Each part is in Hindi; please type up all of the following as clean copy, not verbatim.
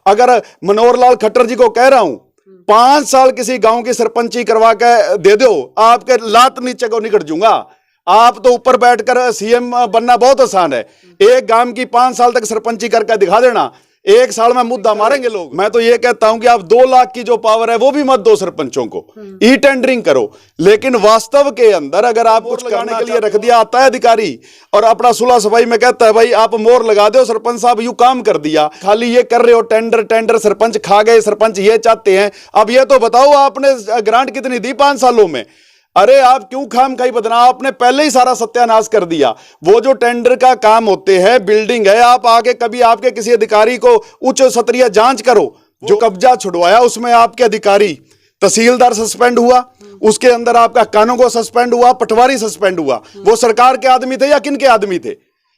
अगर मनोहर लाल खट्टर जी को कह रहा हूं 5 साल किसी गांव की सरपंची करवा के दे दो, आपके लात नीचे को निकट जूंगा। आप तो ऊपर बैठकर सीएम बनना बहुत आसान है। एक गांव की 5 साल तक सरपंची करके दिखा देना, 1 साल में मुद्दा मारेंगे लोग। मैं तो ये कहता हूं कि आप 2 लाख की जो पावर है वो भी मत दो सरपंचों को, ई टेंडरिंग करो। लेकिन वास्तव के अंदर अगर आप कुछ लगाने के लिए रख दिया, आता है अधिकारी और अपना सुलह सफाई में कहता है भाई आप मोहर लगा दो, सरपंच साहब यूं काम कर दिया, खाली ये कर रहे हो टेंडर टेंडर, सरपंच खा गए, सरपंच ये चाहते हैं। अब ये तो बताओ आपने ग्रांट कितनी दी 5 सालों में? अरे आप क्यों खामखाई बदना, आपने पहले ही सारा सत्यानाश कर दिया। वो जो टेंडर का काम होते हैं, बिल्डिंग है, आप आगे कभी आपके किसी अधिकारी को उच्च स्तरीय जांच करो। जो कब्जा छुड़वाया उसमें आपके अधिकारी, तहसीलदार सस्पेंड हुआ, उसके अंदर आपका कानून सस्पेंड हुआ, पटवारी सस्पेंड हुआ। वो सरकार के आदमी थे या किन के आदमी थे?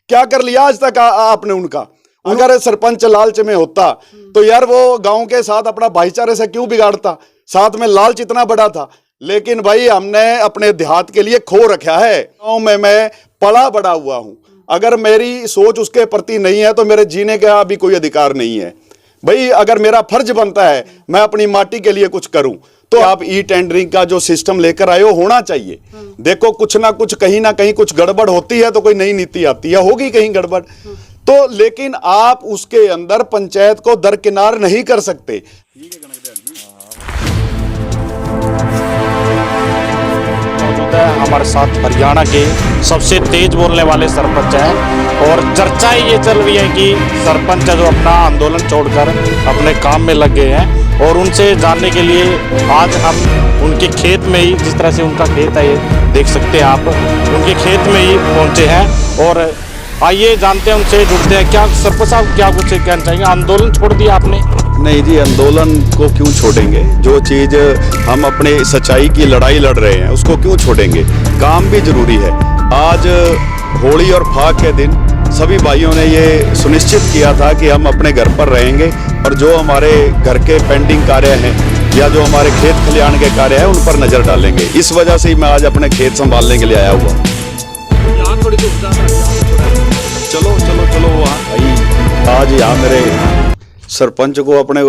क्या कर लिया आज तक आपने उनका? अगर सरपंच लालच में होता तो यार वो गांव के साथ अपना भाईचारे से क्यों बिगाड़ता? साथ में लालच इतना बड़ा था। लेकिन भाई हमने अपने देहात के लिए खो रखा है। गांव में मैं पला बड़ा हुआ हूं, अगर मेरी सोच उसके प्रति नहीं है तो मेरे जीने का भी कोई अधिकार नहीं है। भाई अगर मेरा फर्ज बनता है मैं अपनी माटी के लिए कुछ करूं, तो आप ई टेंडरिंग का जो सिस्टम लेकर आए हो होना चाहिए। देखो कुछ ना कुछ कहीं ना कहीं कुछ गड़बड़ होती है तो कोई नई नीति आती है, होगी कहीं गड़बड़ तो, लेकिन आप उसके अंदर पंचायत को दरकिनार नहीं कर सकते। हमारे साथ हरियाणा के सबसे तेज बोलने वाले सरपंच हैं और चर्चा ये चल रही है कि सरपंच जो अपना आंदोलन छोड़कर अपने काम में लग गए हैं, और उनसे जानने के लिए आज हम उनके खेत में ही, जिस तरह से उनका खेत है ये देख सकते हैं आप, उनके खेत में ही पहुंचे हैं और आइए जानते हैं उनसे, जुड़ते हैं। क्या सरपंच साहब क्या कुछ कहना चाहेंगे? आंदोलन छोड़ दिया आपने? नहीं जी, आंदोलन को क्यों छोड़ेंगे? जो चीज़ हम अपने सच्चाई की लड़ाई लड़ रहे हैं उसको क्यों छोड़ेंगे? काम भी जरूरी है। आज होली और फाग के दिन सभी भाइयों ने ये सुनिश्चित किया था कि हम अपने घर पर रहेंगे और जो हमारे घर के पेंडिंग कार्य हैं या जो हमारे खेत खलिहान के कार्य हैं उन पर नज़र डालेंगे। इस वजह से मैं आज अपने खेत संभालने के लिए आया हुआ। चलो चलो चलो भाई, आज यहाँ मेरे सरपंच को, अपने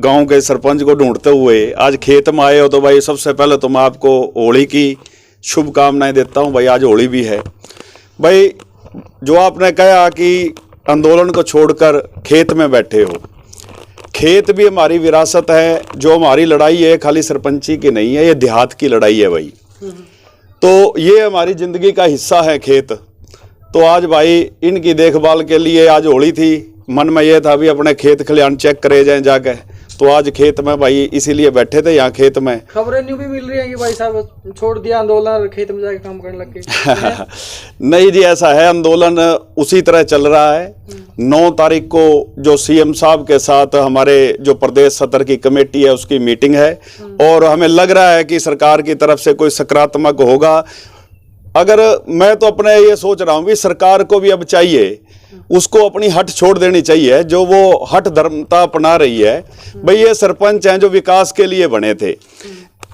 गांव के सरपंच को ढूंढते हुए आज खेत में आए हो, तो भाई सबसे पहले तो मैं आपको होली की शुभकामनाएं देता हूं। भाई आज होली भी है। भाई जो आपने कहा कि आंदोलन को छोड़कर खेत में बैठे हो, खेत भी हमारी विरासत है। जो हमारी लड़ाई है खाली सरपंची की नहीं है, ये देहात की लड़ाई है भाई। तो ये हमारी ज़िंदगी का हिस्सा है खेत। तो आज भाई इनकी देखभाल के लिए आज होली थी, मन में ये था भी अपने खेत खलिहान चेक करे जाए जाके, तो आज खेत में भाई इसीलिए बैठे थे यहाँ खेत में। खबरें न्यू भी मिल रही है कि भाई साहब छोड़ दिया आंदोलन, खेत में जाके काम करने लग गए। नहीं जी, ऐसा है, आंदोलन उसी तरह चल रहा है। 9 तारीख को जो सीएम साहब के साथ हमारे जो प्रदेश सत्र की कमेटी है उसकी मीटिंग है और हमें लग रहा है कि सरकार की तरफ से कोई सकारात्मक होगा। अगर मैं तो अपने ये सोच रहा हूँ भी सरकार को भी अब चाहिए, उसको अपनी हट छोड़ देनी चाहिए जो वो हट धर्मता अपना रही है। भाई ये सरपंच हैं जो विकास के लिए बने थे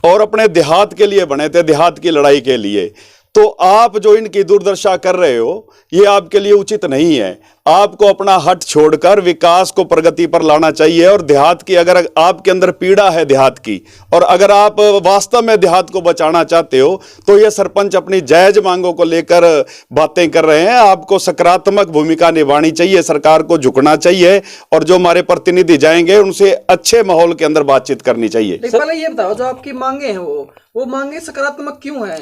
और अपने देहात के लिए बने थे, देहात की लड़ाई के लिए। तो आप जो इनकी दुर्दशा कर रहे हो ये आपके लिए उचित नहीं है। आपको अपना हट छोड़कर विकास को प्रगति पर लाना चाहिए और देहात की, अगर आपके अंदर पीड़ा है देहात की और अगर आप वास्तव में देहात को बचाना चाहते हो तो ये सरपंच अपनी जायज मांगों को लेकर बातें कर रहे हैं। आपको सकारात्मक भूमिका निभानी चाहिए, सरकार को झुकना चाहिए और जो हमारे प्रतिनिधि जाएंगे उनसे अच्छे माहौल के अंदर बातचीत करनी चाहिए। पहले ये बताओ, जो आपकी मांगे हैं वो मांगे सकारात्मक क्यों है?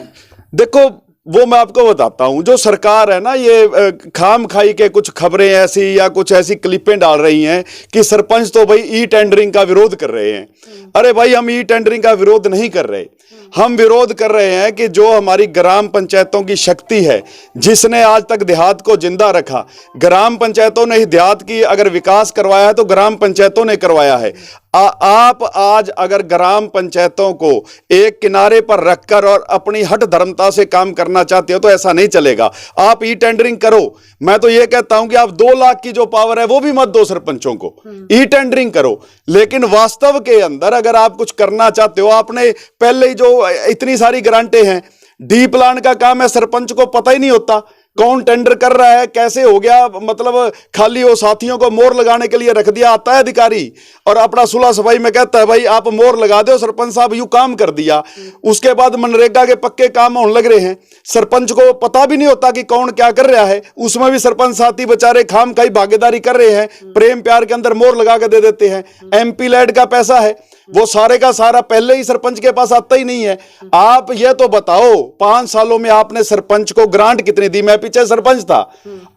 देखो वो मैं आपको बताता हूं। जो सरकार है ना, ये खाम खाई के कुछ खबरें ऐसी या कुछ ऐसी क्लिपें डाल रही हैं कि सरपंच तो भाई ई टेंडरिंग का विरोध कर रहे हैं। अरे भाई हम ई टेंडरिंग का विरोध नहीं कर रहे, हम विरोध कर रहे हैं कि जो हमारी ग्राम पंचायतों की शक्ति है जिसने आज तक देहात को जिंदा रखा, ग्राम पंचायतों ने ही देहात की अगर विकास करवाया है तो ग्राम पंचायतों ने करवाया है। आप आज अगर ग्राम पंचायतों को एक किनारे पर रखकर और अपनी हट धर्मता से काम करना चाहते हो तो ऐसा नहीं चलेगा। आप ई टेंडरिंग करो। मैं तो ये कहता हूं कि आप 2 लाख की जो पावर है वो भी मत दो सरपंचों को, ई टेंडरिंग करो। लेकिन वास्तव के अंदर अगर आप कुछ करना चाहते हो, आपने पहले ही जो इतनी सारी ग्रांटें हैं, डी प्लान का काम है सरपंच को पता ही नहीं होता। कौन टेंडर कर रहा है, कैसे हो गया, मतलब खाली वो साथियों को मोहर लगाने के लिए रख दिया। आता है अधिकारी और अपना सुलह सफाई में कहता है भाई आप मोहर लगा दो, सरपंच साहब यूं काम कर दिया। उसके बाद मनरेगा के पक्के काम होने लग रहे हैं, सरपंच को पता भी नहीं होता कि कौन क्या कर रहा है। उसमें भी सरपंच साथी बेचारे खाम खाई भागीदारी कर रहे हैं, प्रेम प्यार के अंदर मोहर लगा के दे देते हैं। एमपी लैड का पैसा है, वो सारे का सारा पहले ही सरपंच के पास आता ही नहीं है। आप ये तो बताओ 5 सालों में आपने सरपंच को ग्रांट कितनी दी? मैं पीछे सरपंच था।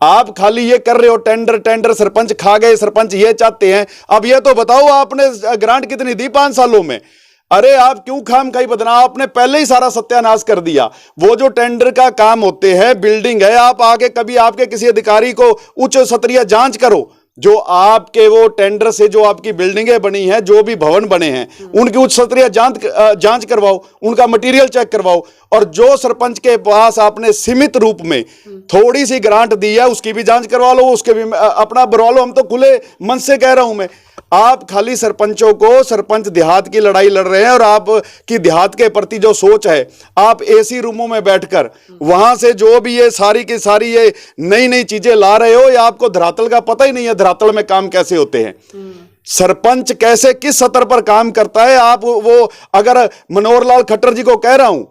आप खाली ये कर रहे हो टेंडर टेंडर, सरपंच खा गए, सरपंच ये चाहते हैं। अब ये तो बताओ आपने ग्रांट कितनी दी 5 सालों में? अरे आप क्यों खाम खाई बदनाम, आपने पहले ही सारा सत्यानाश कर दिया। वो जो टेंडर का काम होते हैं, बिल्डिंग है, आप आगे कभी आपके किसी अधिकारी को उच्च स्तरीय जांच करो, जो आपके वो टेंडर से जो आपकी बिल्डिंगें बनी हैं, जो भी भवन बने हैं, उनकी उच्च स्तरीय जांच करवाओ, उनका मटेरियल चेक करवाओ। और जो सरपंच के पास आपने सीमित रूप में थोड़ी सी ग्रांट दी है, उसकी भी जांच करवा लो, उसके भी अपना भरवा लो। हम तो खुले मन से कह रहा हूं मैं। आप खाली सरपंचों को, सरपंच देहात की लड़ाई लड़ रहे हैं और आपकी देहात के प्रति जो सोच है, आप एसी रूमों में बैठकर वहां से जो भी ये सारी की सारी ये नई नई चीजें ला रहे हो, या आपको धरातल का पता ही नहीं है धरातल में काम कैसे होते हैं। सरपंच कैसे किस स्तर पर काम करता है, आप वो अगर मनोहर लाल खट्टर जी को कह रहा हूं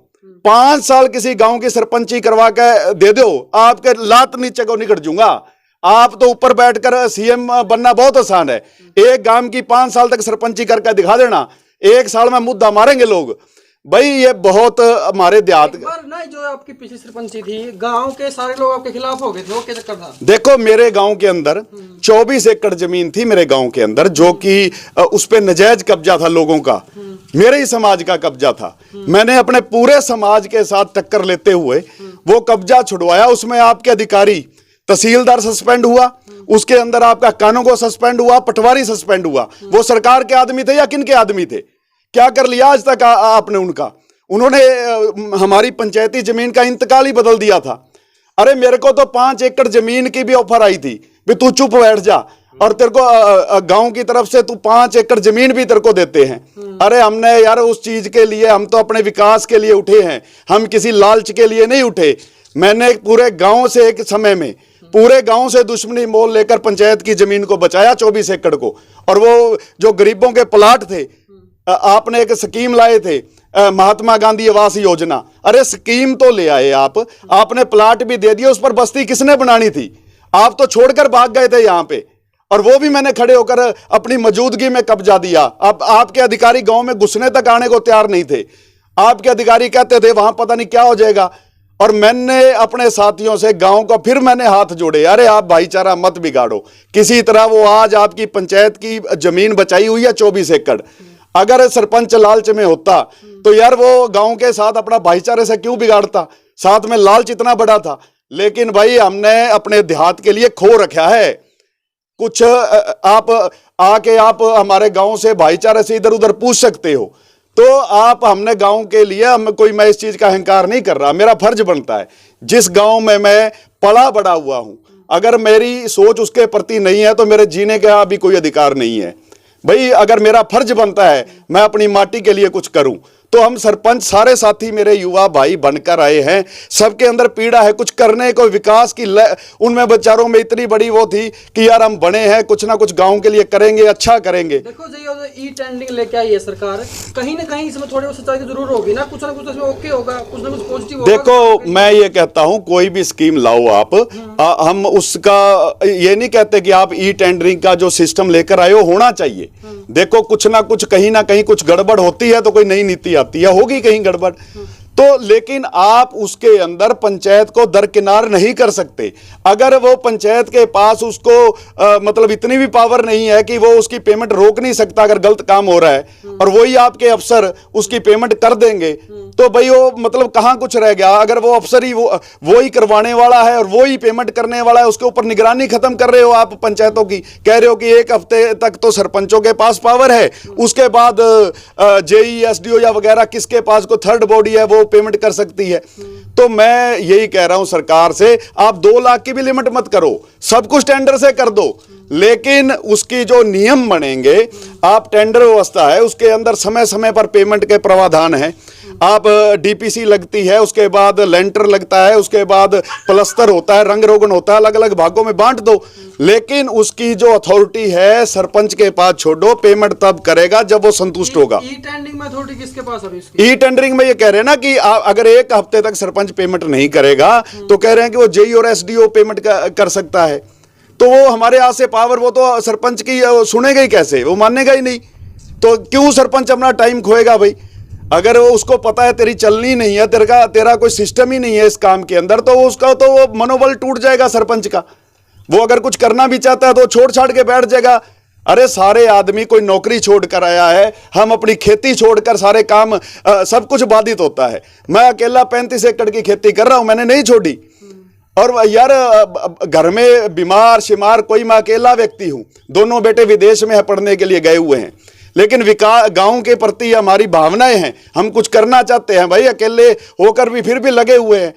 5 साल किसी गांव की सरपंची करवा के दे दो, आपके लात नीचे को निकट जूंगा। आप तो ऊपर बैठकर सीएम बनना बहुत आसान है। एक गांव की 5 साल तक सरपंची करके दिखा देना, 1 साल में मुद्दा मारेंगे लोग। भाई ये बहुत हमारे देहात ना, जो आपकी पिछली सरपंची थी, गांव के सारे लोग आपके खिलाफ हो गए थे, वो क्या चक्कर था? देखो मेरे गांव के अंदर 24 एकड़ जमीन थी मेरे गांव के अंदर, जो कि उस पे नजायज कब्जा था लोगों का, मेरे ही समाज का कब्जा था। मैंने अपने पूरे समाज के साथ टक्कर लेते हुए वो कब्जा छुड़वाया। उसमें आपके अधिकारी तहसीलदार सस्पेंड हुआ, उसके अंदर आपका कानून सस्पेंड हुआ, पटवारी सस्पेंड हुआ। वो सरकार के आदमी थे या किन के आदमी थे? क्या कर लिया आज तक आपने उनका? उन्होंने हमारी पंचायती जमीन का इंतकाल ही बदल दिया था। अरे मेरे को तो 5 एकड़ जमीन की भी ऑफर आई थी भी तू चुप बैठ जा, और तेरे को गांव की तरफ से तू 5 एकड़ जमीन भी तेरे को देते हैं। अरे हमने यार उस चीज के लिए, हम तो अपने विकास के लिए उठे हैं, हम किसी लालच के लिए नहीं उठे। मैंने पूरे गांव से एक समय में पूरे गांव से दुश्मनी मोल लेकर पंचायत की जमीन को बचाया 24 एकड़ को। और वो जो गरीबों के प्लाट थे, आपने एक स्कीम लाए थे महात्मा गांधी आवास योजना। अरे स्कीम तो ले आए आपने प्लाट भी दे दिया, उस पर बस्ती किसने बनानी थी? आप तो छोड़कर भाग गए थे यहां पे, और वो भी मैंने खड़े होकर अपनी मौजूदगी में कब्जा दिया। अब आपके अधिकारी गांव में घुसने तक आने को तैयार नहीं थे। आपके अधिकारी कहते थे वहां पता नहीं क्या हो जाएगा। और मैंने अपने साथियों से गांव का फिर मैंने हाथ जोड़े, अरे आप भाईचारा मत बिगाड़ो किसी तरह। वो आज आपकी पंचायत की जमीन बचाई हुई है 24 एकड़। अगर सरपंच लालच में होता तो यार वो गांव के साथ अपना भाईचारे से क्यों बिगाड़ता? साथ में लालच इतना बड़ा था। लेकिन भाई हमने अपने देहात के लिए खो रखा है कुछ। आप आके आप हमारे गांव से भाईचारे से इधर उधर पूछ सकते हो। तो आप हमने गांव के लिए, मैं इस चीज का अहंकार नहीं कर रहा, मेरा फर्ज बनता है। जिस गांव में मैं पला बड़ा हुआ हूं, अगर मेरी सोच उसके प्रति नहीं है तो मेरे जीने का भी कोई अधिकार नहीं है। भाई अगर मेरा फर्ज बनता है मैं अपनी माटी के लिए कुछ करूं, तो हम सरपंच सारे साथी मेरे युवा भाई बनकर आए हैं। सबके अंदर पीड़ा है कुछ करने को, विकास की उनमें बेचारों में इतनी बड़ी वो थी कि यार हम बने हैं, कुछ ना कुछ गांव के लिए करेंगे, अच्छा करेंगे। देखो जी, ई टेंडिंग लेके आई है सरकार, कहीं ना कहीं इसमें थोड़ी सच्चाई तो जरूर होगी ना कुछ इसमें ओके होगा, कुछ ना कुछ पॉजिटिव होगा। देखो मैं ये कहता हूं कोई भी स्कीम लाओ आप, हम उसका ये नहीं कहते कि आप ई टेंडरिंग का जो सिस्टम लेकर आए हो होना चाहिए। देखो कुछ ना कुछ कहीं ना कहीं कुछ गड़बड़ होती है तो कोई नई नीति आती है, होगी कहीं गड़बड़ तो, लेकिन आप उसके अंदर पंचायत को दरकिनार नहीं कर सकते। अगर वो पंचायत के पास उसको मतलब इतनी भी पावर नहीं है कि वो उसकी पेमेंट रोक नहीं सकता अगर गलत काम हो रहा है, और वही आपके अफसर उसकी पेमेंट कर देंगे, तो भाई वो मतलब कहां कुछ रह गया। अगर वो अफसर ही वो ही करवाने वाला है और वो ही पेमेंट करने वाला है, उसके ऊपर निगरानी खत्म कर रहे हो आप पंचायतों की। कह रहे हो कि 1 हफ्ते तक तो सरपंचों के पास पावर है, उसके बाद जेई एसडीओ या वगैरह किसके पास को थर्ड बॉडी है वो पेमेंट कर सकती है। तो मैं यही कह रहा हूं सरकार से, आप 2 लाख की भी लिमिट मत करो, सब कुछ टेंडर से कर दो, लेकिन उसकी जो नियम बनेंगे, आप टेंडर व्यवस्था है उसके अंदर समय समय पर पेमेंट के प्रावधान है। आप डीपीसी लगती है, उसके बाद लेंटर लगता है, उसके बाद प्लस्तर होता है, रंग रोगन होता है, अलग अलग भागों में बांट दो, लेकिन उसकी जो अथॉरिटी है सरपंच के पास छोड़ो। पेमेंट तब करेगा जब वो संतुष्ट होगा। ई टेंडरिंग में अथॉरिटी किसके पास अभी इसकी? ई टेंडरिंग में ये कह रहे हैं ना कि अगर एक हफ्ते तक सरपंच पेमेंट नहीं करेगा तो कह रहे हैं कि वो जेई और एसडीओ पेमेंट कर सकता है। तो वो हमारे यहाँ से पावर, वो तो सरपंच की सुनेगा ही कैसे, वो मानेगा ही नहीं। तो क्यों सरपंच अपना टाइम खोएगा भाई? अगर वो उसको पता है तेरी चलनी नहीं है, तेरा कोई सिस्टम ही नहीं है इस काम के अंदर, तो उसका तो वो मनोबल टूट जाएगा सरपंच का। वो अगर कुछ करना भी चाहता है तो छोड़ छाड़ के बैठ जाएगा। अरे सारे आदमी, कोई नौकरी छोड़कर आया है, हम अपनी खेती छोड़कर सारे काम, सब कुछ बाधित होता है। मैं अकेला 35 एकड़ की खेती कर रहा हूं, मैंने नहीं छोड़ी। और यार घर में बीमार शिमार कोई, मैं अकेला व्यक्ति हूं, दोनों बेटे विदेश में है, पढ़ने के लिए गए हुए हैं, लेकिन विकास गांव के प्रति हमारी भावनाएं हैं, हम कुछ करना चाहते हैं भाई, अकेले होकर भी फिर भी लगे हुए हैं।